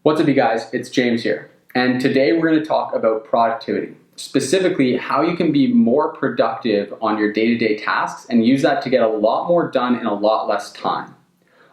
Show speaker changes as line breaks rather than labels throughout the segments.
What's up, you guys? It's James here. And today we're going to talk about productivity, specifically how you can be more productive on your day-to-day tasks and use that to get a lot more done in a lot less time.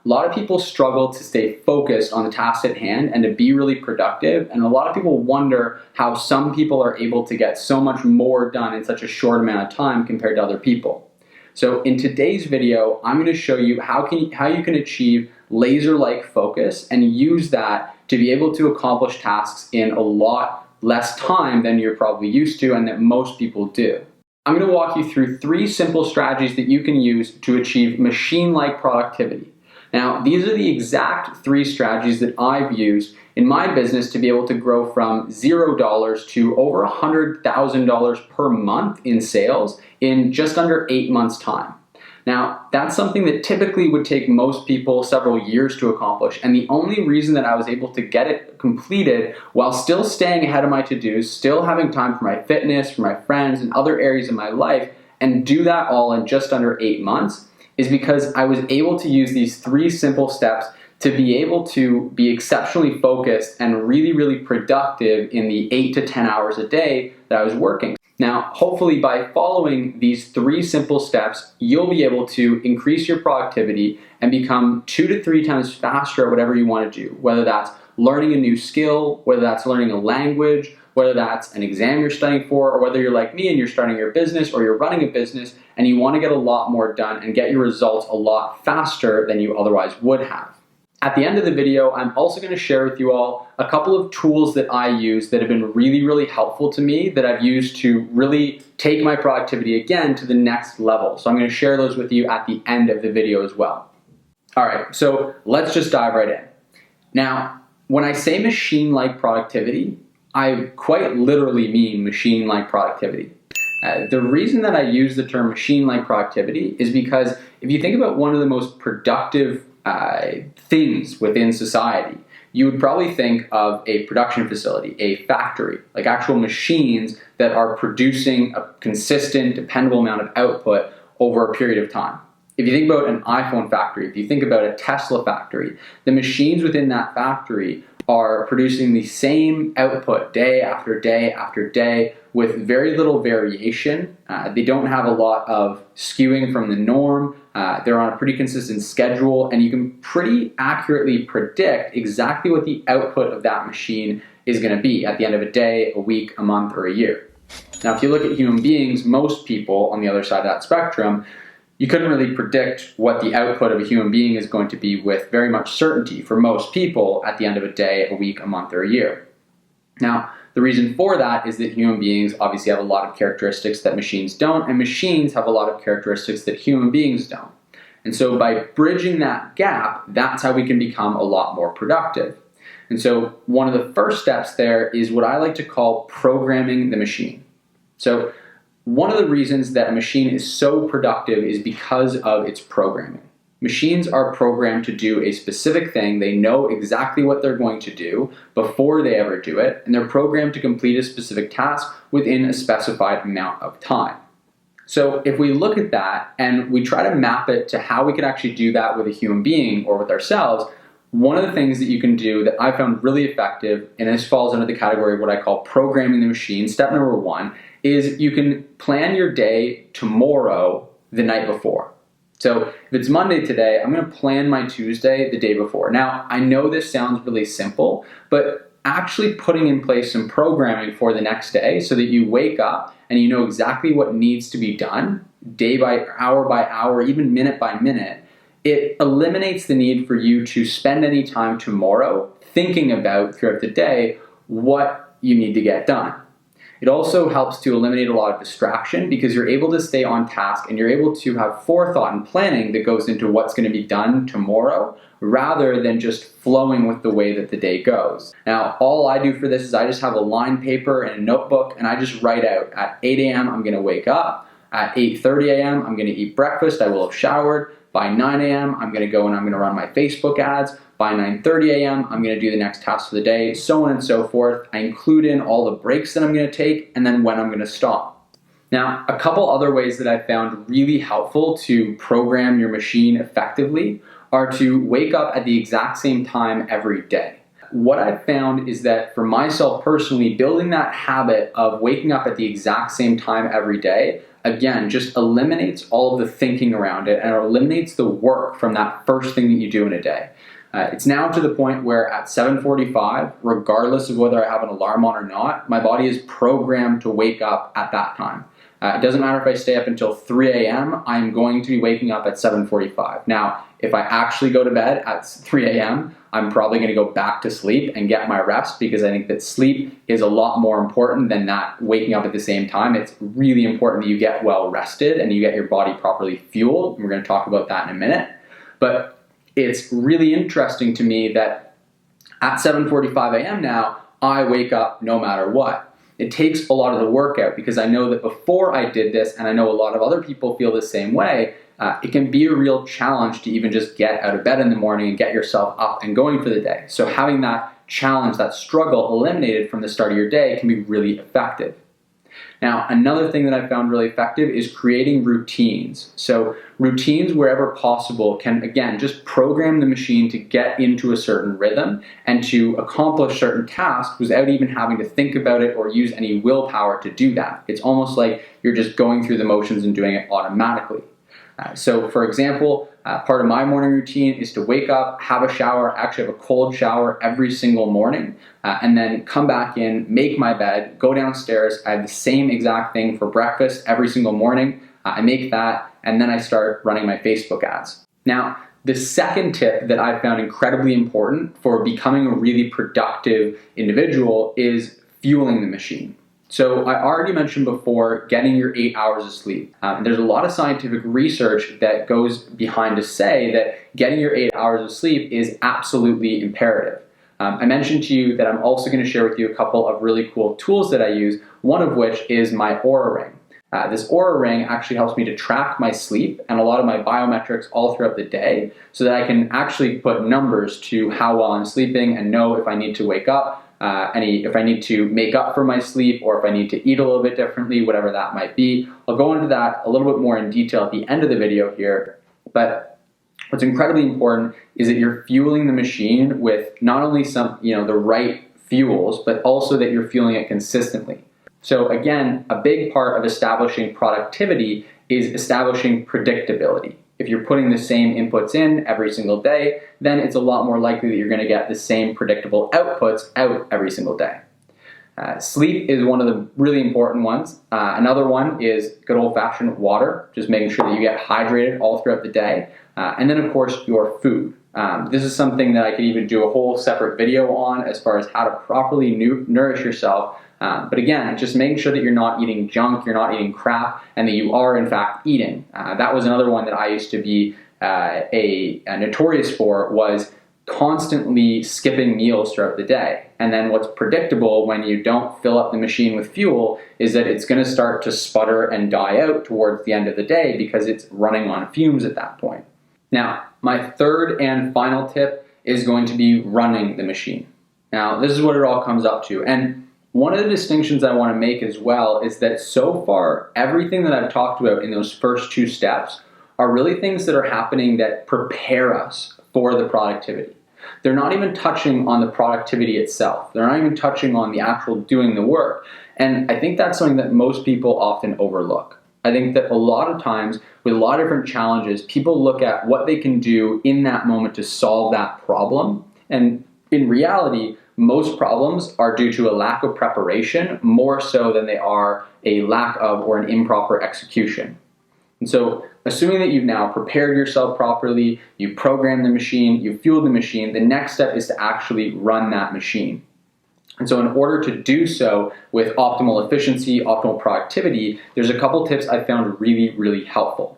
A lot of people struggle to stay focused on the tasks at hand and to be really productive, and a lot of people wonder how some people are able to get so much more done in such a short amount of time compared to other people. So in today's video, I'm going to show you how you can achieve laser-like focus and use that to be able to accomplish tasks in a lot less time than you're probably used to and that most people do. I'm going to walk you through 3 simple strategies that you can use to achieve machine-like productivity. Now, these are the exact 3 strategies that I've used in my business to be able to grow from $0 to over $100,000 per month in sales in just under 8 months' time. Now, that's something that typically would take most people several years to accomplish, and the only reason that I was able to get it completed while still staying ahead of my to-dos, still having time for my fitness, for my friends, and other areas of my life, and do that all in just under 8 months, is because I was able to use these 3 simple steps to be able to be exceptionally focused and really, really productive in the 8 to 10 hours a day that I was working. Now, hopefully by following these 3 simple steps, you'll be able to increase your productivity and become 2 to 3 times faster at whatever you want to do, whether that's learning a new skill, whether that's learning a language, whether that's an exam you're studying for, or whether you're like me and you're starting your business or you're running a business and you want to get a lot more done and get your results a lot faster than you otherwise would have. At the end of the video, I'm also going to share with you all a couple of tools that I use that have been really, really helpful to me that I've used to really take my productivity again to the next level. So I'm going to share those with you at the end of the video as well. All right, so let's just dive right in. Now, when I say machine-like productivity, I quite literally mean machine-like productivity. The reason that I use the term machine-like productivity is because if you think about one of the most productive things within society, you would probably think of a production facility, a factory, like actual machines that are producing a consistent, dependable amount of output over a period of time. If you think about an iPhone factory, if you think about a Tesla factory, the machines within that factory are producing the same output day after day after day with very little variation. They don't have a lot of skewing from the norm. They're on a pretty consistent schedule, and you can pretty accurately predict exactly what the output of that machine is going to be at the end of a day, a week, a month, or a year. Now, if you look at human beings, most people on the other side of that spectrum, you couldn't really predict what the output of a human being is going to be with very much certainty for most people at the end of a day, a week, a month, or a year. Now, the reason for that is that human beings obviously have a lot of characteristics that machines don't, and machines have a lot of characteristics that human beings don't. And so by bridging that gap, that's how we can become a lot more productive. And so one of the first steps there is what I like to call programming the machine. So one of the reasons that a machine is so productive is because of its programming. Machines are programmed to do a specific thing. They know exactly what they're going to do before they ever do it, and they're programmed to complete a specific task within a specified amount of time. So if we look at that and we try to map it to how we could actually do that with a human being or with ourselves, one of the things that you can do that I found really effective, and this falls under the category of what I call programming the machine, step number 1, is you can plan your day tomorrow the night before. So if it's Monday today, I'm going to plan my Tuesday the day before. Now, I know this sounds really simple, but actually putting in place some programming for the next day so that you wake up and you know exactly what needs to be done day by hour, even minute by minute, it eliminates the need for you to spend any time tomorrow thinking about throughout the day what you need to get done. It also helps to eliminate a lot of distraction because you're able to stay on task and you're able to have forethought and planning that goes into what's going to be done tomorrow rather than just flowing with the way that the day goes. Now, all I do for this is I just have a line paper and a notebook and I just write out at 8 a.m. I'm going to wake up. At 8:30 a.m. I'm going to eat breakfast. I will have showered. By 9 a.m. I'm going to go and I'm going to run my Facebook ads. By 9:30 a.m. I'm going to do the next task of the day, so on and so forth. I include in all the breaks that I'm going to take and then when I'm going to stop. Now, a couple other ways that I found really helpful to program your machine effectively are to wake up at the exact same time every day. What I've found is that for myself personally, building that habit of waking up at the exact same time every day, again, just eliminates all of the thinking around it and it eliminates the work from that first thing that you do in a day. It's now to the point where at 7:45, regardless of whether I have an alarm on or not, my body is programmed to wake up at that time. It doesn't matter if I stay up until 3 a.m., I'm going to be waking up at 7:45. Now, if I actually go to bed at 3 a.m., I'm probably going to go back to sleep and get my rest, because I think that sleep is a lot more important than that waking up at the same time. It's really important that you get well rested and you get your body properly fueled. We're going to talk about that in a minute. But it's really interesting to me that at 7:45 a.m. now, I wake up no matter what. It takes a lot of the work out, because I know that before I did this, and I know a lot of other people feel the same way, it can be a real challenge to even just get out of bed in the morning and get yourself up and going for the day. So having that challenge, that struggle eliminated from the start of your day can be really effective. Now, another thing that I found really effective is creating routines. So routines, wherever possible, can, again, just program the machine to get into a certain rhythm and to accomplish certain tasks without even having to think about it or use any willpower to do that. It's almost like you're just going through the motions and doing it automatically. So for example, part of my morning routine is to wake up, have a shower, actually have a cold shower every single morning, and then come back in, make my bed, go downstairs. I have the same exact thing for breakfast every single morning. I make that, and then I start running my Facebook ads. Now, the second tip that I found incredibly important for becoming a really productive individual is fueling the machine. So I already mentioned before getting your 8 hours of sleep. There's a lot of scientific research that goes behind to say that getting your 8 hours of sleep is absolutely imperative. I mentioned to you that I'm also going to share with you a couple of really cool tools that I use, one of which is my Oura Ring. This Oura Ring actually helps me to track my sleep and a lot of my biometrics all throughout the day, so that I can actually put numbers to how well I'm sleeping and know if I need to wake up, if I need to make up for my sleep, or if I need to eat a little bit differently, whatever that might be. I'll go into that a little bit more in detail at the end of the video here. But what's incredibly important is that you're fueling the machine with not only the right fuels, but also that you're fueling it consistently. So again, a big part of establishing productivity is establishing predictability. If you're putting the same inputs in every single day, then it's a lot more likely that you're going to get the same predictable outputs out every single day. Sleep is one of the really important ones. Another one is good old-fashioned water, just making sure that you get hydrated all throughout the day. And then, of course, your food. This is something that I could even do a whole separate video on as far as how to properly nourish yourself. But again, just making sure that you're not eating junk, you're not eating crap, and that you are in fact eating. That was another one that I used to be a notorious for, was constantly skipping meals throughout the day. And then what's predictable when you don't fill up the machine with fuel is that it's going to start to sputter and die out towards the end of the day, because it's running on fumes at that point. Now, my third and final tip is going to be running the machine. Now, this is what it all comes up to. And one of the distinctions I want to make as well is that so far, everything that I've talked about in those first two steps are really things that are happening that prepare us for the productivity. They're not even touching on the productivity itself. They're not even touching on the actual doing the work. And I think that's something that most people often overlook. I think that a lot of times, with a lot of different challenges, people look at what they can do in that moment to solve that problem. And in reality, most problems are due to a lack of preparation, more so than they are a lack of or an improper execution. And so, assuming that you've now prepared yourself properly, you've programmed the machine, you've fueled the machine, the next step is to actually run that machine. And so in order to do so with optimal efficiency, optimal productivity, there's a couple tips I found really, really helpful.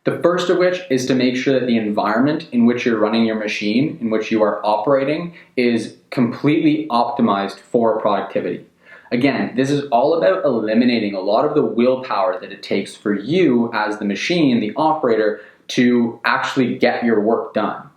The first of which is to make sure that the environment in which you're running your machine, in which you are operating, is completely optimized for productivity. Again, this is all about eliminating a lot of the willpower that it takes for you as the machine, the operator, to actually get your work done.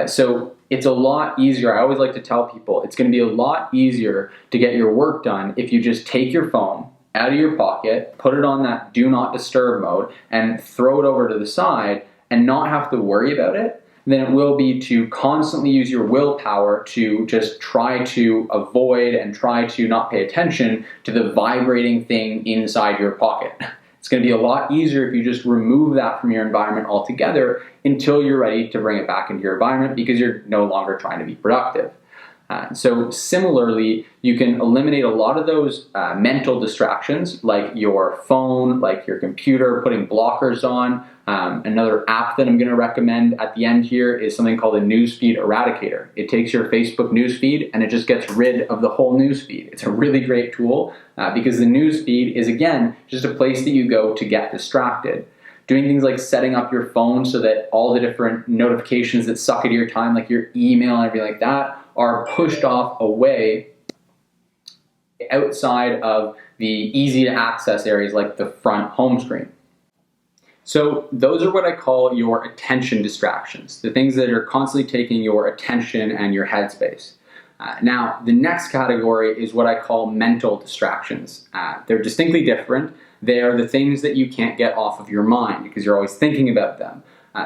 So it's a lot easier. I always like to tell people it's going to be a lot easier to get your work done if you just take your phone out of your pocket, put it on that do not disturb mode, and throw it over to the side and not have to worry about it, than it will be to constantly use your willpower to just try to avoid and try to not pay attention to the vibrating thing inside your pocket. It's going to be a lot easier if you just remove that from your environment altogether until you're ready to bring it back into your environment because you're no longer trying to be productive. So similarly, you can eliminate a lot of those mental distractions like your phone, like your computer, putting blockers on. Another app that I'm going to recommend at the end here is something called a newsfeed eradicator. It takes your Facebook newsfeed and it just gets rid of the whole newsfeed. It's a really great tool because the newsfeed is, again, just a place that you go to get distracted. Doing things like setting up your phone so that all the different notifications that suck into your time, like your email and everything like that, are pushed off away outside of the easy to access areas like the front home screen. So those are what I call your attention distractions, the things that are constantly taking your attention and your headspace. Now, the next category is what I call mental distractions. They're distinctly different. They are the things that you can't get off of your mind because you're always thinking about them.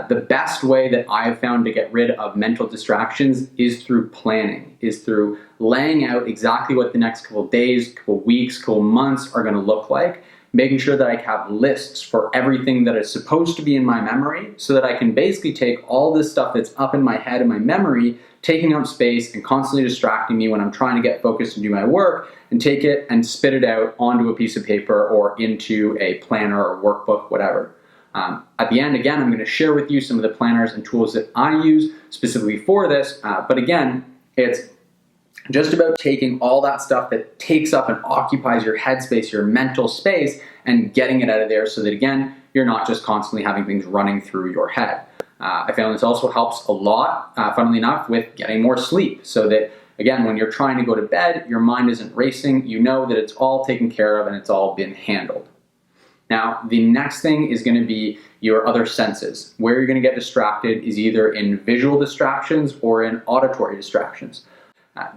The best way that I have found to get rid of mental distractions is through planning, is through laying out exactly what the next couple days, couple weeks, couple months are going to look like, making sure that I have lists for everything that is supposed to be in my memory so that I can basically take all this stuff that's up in my head and my memory, taking up space and constantly distracting me when I'm trying to get focused and do my work, and take it and spit it out onto a piece of paper or into a planner or workbook, whatever. At the end, again, I'm going to share with you some of the planners and tools that I use specifically for this. But again, it's just about taking all that stuff that takes up and occupies your headspace, your mental space, and getting it out of there so that, again, you're not just constantly having things running through your head. I found this also helps a lot, funnily enough, with getting more sleep so that, again, when you're trying to go to bed, your mind isn't racing. You know that it's all taken care of and it's all been handled. Now, the next thing is going to be your other senses. Where you're going to get distracted is either in visual distractions or in auditory distractions.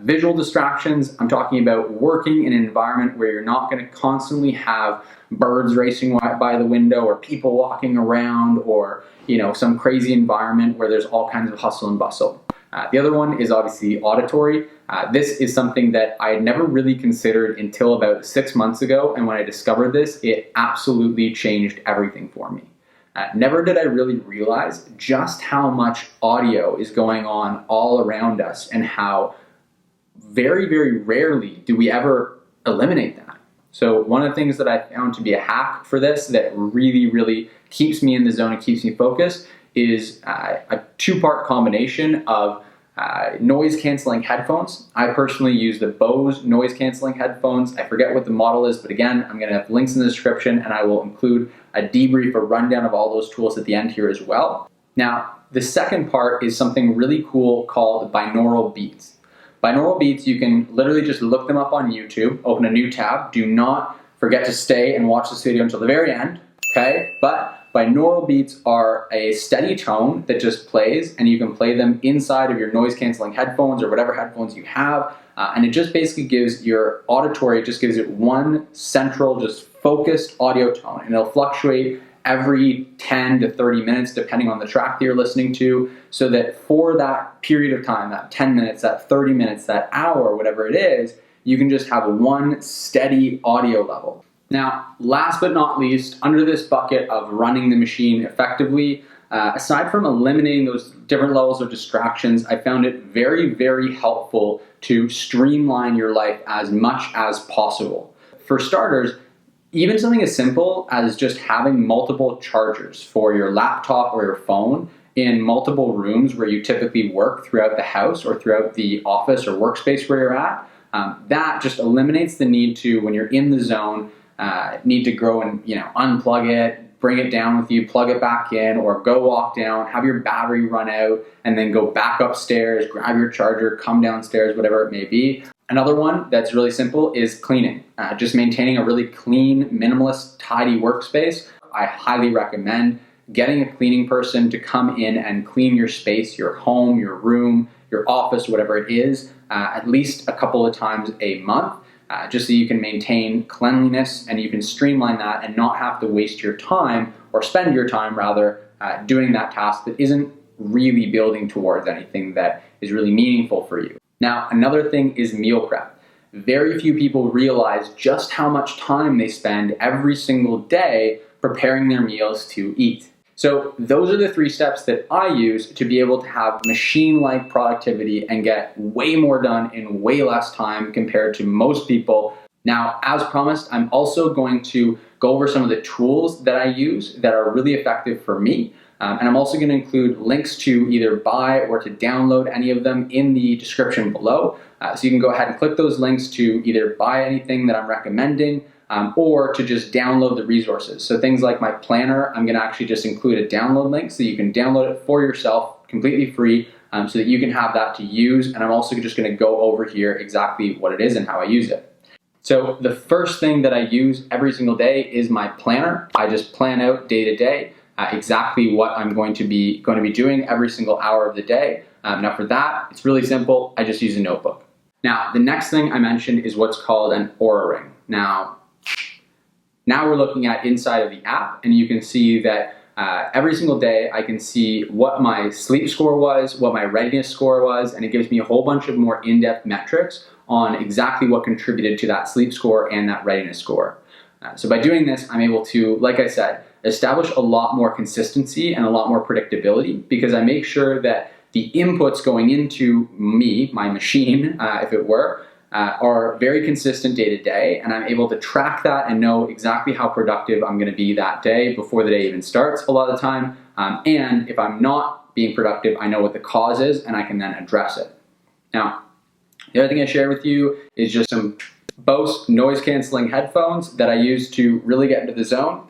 Visual distractions, I'm talking about working in an environment where you're not going to constantly have birds racing by the window or people walking around or, some crazy environment where there's all kinds of hustle and bustle. The other one is obviously auditory. This is something that I had never really considered until about 6 months ago, and when I discovered this, it absolutely changed everything for me. Never did I really realize just how much audio is going on all around us and how very, very rarely do we ever eliminate that. So one of the things that I found to be a hack for this that really, really keeps me in the zone and keeps me focused is a two-part combination of noise-canceling headphones. I personally use the Bose noise-canceling headphones. I forget what the model is, but again, I'm going to have links in the description, and I will include a debrief or rundown of all those tools at the end here as well. Now, the second part is something really cool called binaural beats. Binaural beats, you can literally just look them up on YouTube, open a new tab. Do not forget to stay and watch this video until the very end, okay? But binaural beats are a steady tone that just plays, and you can play them inside of your noise-canceling headphones or whatever headphones you have, and it just basically gives your auditory, just gives it one central, just focused audio tone, and it'll fluctuate every 10 to 30 minutes depending on the track that you're listening to, so that for that period of time, that 10 minutes, that 30 minutes, that hour, whatever it is, you can just have one steady audio level. Now, last but not least, under this bucket of running the machine effectively, aside from eliminating those different levels of distractions, I found it very, very helpful to streamline your life as much as possible. For starters, even something as simple as just having multiple chargers for your laptop or your phone in multiple rooms where you typically work throughout the house or throughout the office or workspace where you're at, that just eliminates the need to, when you're in the zone, need to go and unplug it, bring it down with you, plug it back in, or go walk down, have your battery run out, and then go back upstairs, grab your charger, come downstairs, whatever it may be. Another one that's really simple is cleaning. Just maintaining a really clean, minimalist, tidy workspace. I highly recommend getting a cleaning person to come in and clean your space, your home, your room, your office, whatever it is, at least a couple of times a month. Just so you can maintain cleanliness and you can streamline that and not have to waste your time, or spend your time rather, doing that task that isn't really building towards anything that is really meaningful for you. Now, another thing is meal prep. Very few people realize just how much time they spend every single day preparing their meals to eat. So those are the 3 steps that I use to be able to have machine-like productivity and get way more done in way less time compared to most people. Now, as promised, I'm also going to go over some of the tools that I use that are really effective for me. And I'm also going to include links to either buy or to download any of them in the description below. So you can go ahead and click those links to either buy anything that I'm recommending or to just download the resources. So things like my planner, I'm going to actually just include a download link so you can download it for yourself completely free so that you can have that to use. And I'm also just going to go over here exactly what it is and how I use it. So the first thing that I use every single day is my planner. I just plan out day to day exactly what I'm going to be doing every single hour of the day. Now for that, it's really simple. I just use a notebook. Now, the next thing I mentioned is what's called an Aura ring. Now we're looking at inside of the app, and you can see that every single day I can see what my sleep score was, what my readiness score was, and it gives me a whole bunch of more in-depth metrics on exactly what contributed to that sleep score and that readiness score. So by doing this, I'm able to, like I said, establish a lot more consistency and a lot more predictability because I make sure that the inputs going into me, my machine, if it were, are very consistent day to day, and I'm able to track that and know exactly how productive I'm going to be that day before the day even starts a lot of the time. And if I'm not being productive, I know what the cause is and I can then address it. Now, the other thing I share with you is just some Bose noise canceling headphones that I use to really get into the zone.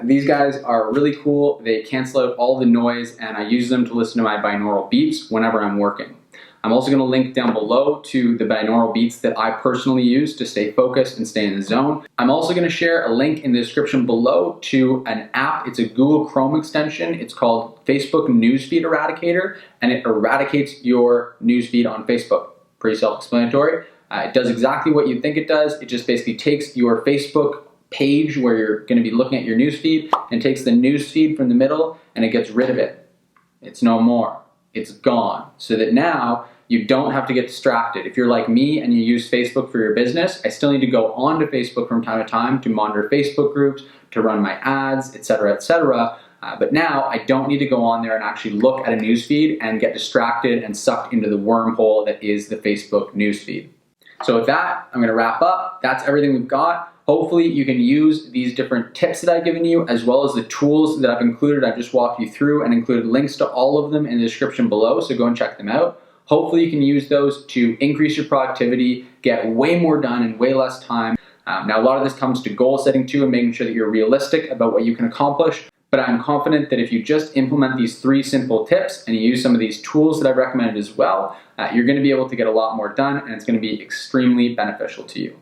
These guys are really cool. They cancel out all the noise and I use them to listen to my binaural beats whenever I'm working. I'm also going to link down below to the binaural beats that I personally use to stay focused and stay in the zone. I'm also going to share a link in the description below to an app. It's a Google Chrome extension. It's called Facebook Newsfeed Eradicator, and it eradicates your newsfeed on Facebook. Pretty self-explanatory. It does exactly what you think it does. It just basically takes your Facebook page where you're going to be looking at your newsfeed and takes the newsfeed from the middle and it gets rid of it. It's no more. It's gone. So that now you don't have to get distracted. If you're like me and you use Facebook for your business, I still need to go onto Facebook from time to time to monitor Facebook groups, to run my ads, etc., etc. But now I don't need to go on there and actually look at a newsfeed and get distracted and sucked into the wormhole that is the Facebook newsfeed. So with that, I'm going to wrap up. That's everything we've got. Hopefully you can use these different tips that I've given you as well as the tools that I've included. I've just walked you through and included links to all of them in the description below, so go and check them out. Hopefully you can use those to increase your productivity, get way more done in way less time. Now a lot of this comes to goal setting too and making sure that you're realistic about what you can accomplish. But I'm confident that if you just implement these 3 simple tips and you use some of these tools that I've recommended as well, you're going to be able to get a lot more done and it's going to be extremely beneficial to you.